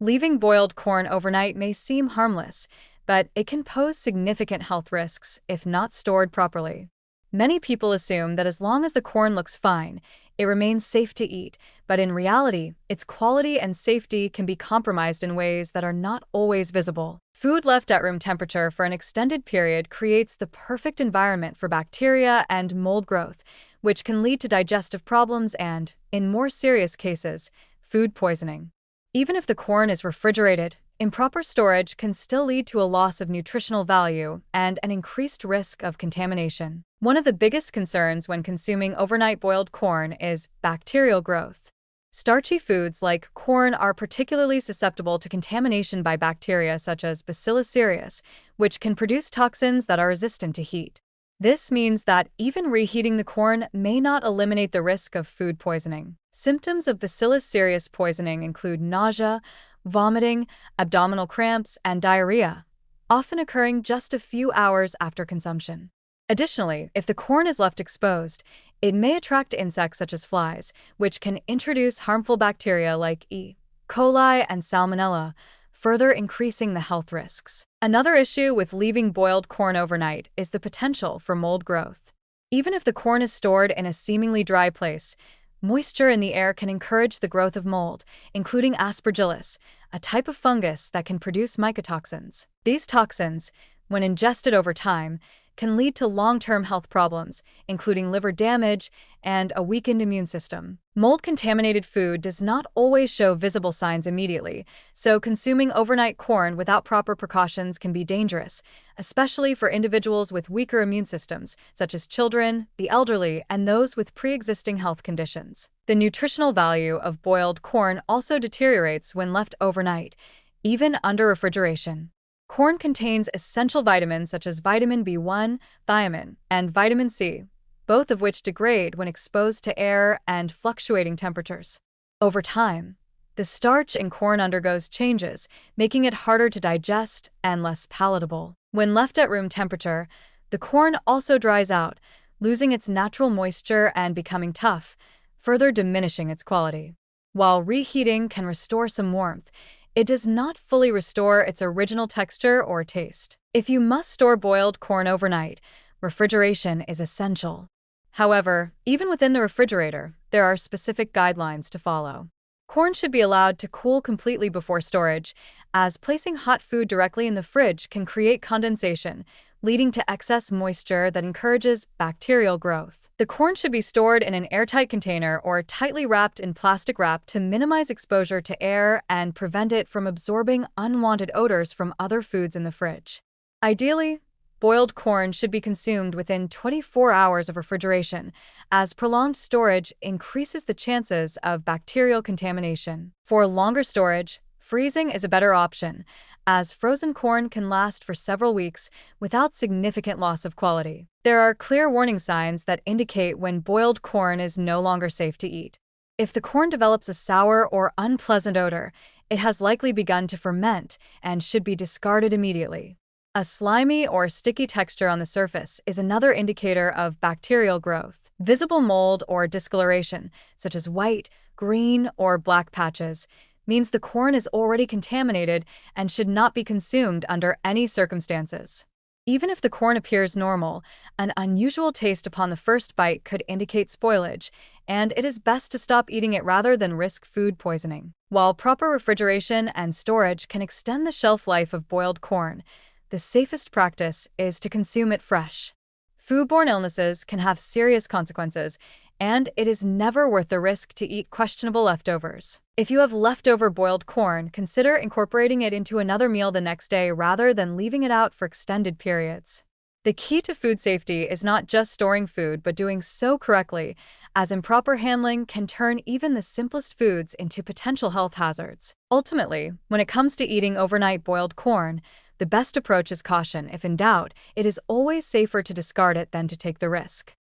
Leaving boiled corn overnight may seem harmless, but it can pose significant health risks if not stored properly. Many people assume that as long as the corn looks fine, it remains safe to eat, but in reality, its quality and safety can be compromised in ways that are not always visible. Food left at room temperature for an extended period creates the perfect environment for bacteria and mold growth, which can lead to digestive problems and, in more serious cases, food poisoning. Even if the corn is refrigerated, improper storage can still lead to a loss of nutritional value and an increased risk of contamination. One of the biggest concerns when consuming overnight boiled corn is bacterial growth. Starchy foods like corn are particularly susceptible to contamination by bacteria such as Bacillus cereus, which can produce toxins that are resistant to heat. This means that even reheating the corn may not eliminate the risk of food poisoning. Symptoms of Bacillus cereus poisoning include nausea, vomiting, abdominal cramps, and diarrhea, often occurring just a few hours after consumption. Additionally, if the corn is left exposed, it may attract insects such as flies, which can introduce harmful bacteria like E. coli and Salmonella, further increasing the health risks. Another issue with leaving boiled corn overnight is the potential for mold growth. Even if the corn is stored in a seemingly dry place, moisture in the air can encourage the growth of mold, including Aspergillus, a type of fungus that can produce mycotoxins. These toxins, when ingested over time, can lead to long-term health problems, including liver damage and a weakened immune system. Mold-contaminated food does not always show visible signs immediately, so consuming overnight corn without proper precautions can be dangerous, especially for individuals with weaker immune systems, such as children, the elderly, and those with pre-existing health conditions. The nutritional value of boiled corn also deteriorates when left overnight, even under refrigeration. Corn contains essential vitamins such as vitamin B1, thiamine, and vitamin C, both of which degrade when exposed to air and fluctuating temperatures. Over time, the starch in corn undergoes changes, making it harder to digest and less palatable. When left at room temperature, the corn also dries out, losing its natural moisture and becoming tough, further diminishing its quality. While reheating can restore some warmth, it does not fully restore its original texture or taste. If you must store boiled corn overnight, refrigeration is essential. However, even within the refrigerator, there are specific guidelines to follow. Corn should be allowed to cool completely before storage, as placing hot food directly in the fridge can create condensation, leading to excess moisture that encourages bacterial growth. The corn should be stored in an airtight container or tightly wrapped in plastic wrap to minimize exposure to air and prevent it from absorbing unwanted odors from other foods in the fridge. Ideally, boiled corn should be consumed within 24 hours of refrigeration, as prolonged storage increases the chances of bacterial contamination. For longer storage, freezing is a better option, as frozen corn can last for several weeks without significant loss of quality. There are clear warning signs that indicate when boiled corn is no longer safe to eat. If the corn develops a sour or unpleasant odor, it has likely begun to ferment and should be discarded immediately. A slimy or sticky texture on the surface is another indicator of bacterial growth. Visible mold or discoloration, such as white, green, or black patches, means the corn is already contaminated and should not be consumed under any circumstances. Even if the corn appears normal, an unusual taste upon the first bite could indicate spoilage, and it is best to stop eating it rather than risk food poisoning. While proper refrigeration and storage can extend the shelf life of boiled corn, the safest practice is to consume it fresh. Foodborne illnesses can have serious consequences, and it is never worth the risk to eat questionable leftovers. If you have leftover boiled corn, consider incorporating it into another meal the next day rather than leaving it out for extended periods. The key to food safety is not just storing food, but doing so correctly, as improper handling can turn even the simplest foods into potential health hazards. Ultimately, when it comes to eating overnight boiled corn, the best approach is caution. If in doubt, it is always safer to discard it than to take the risk.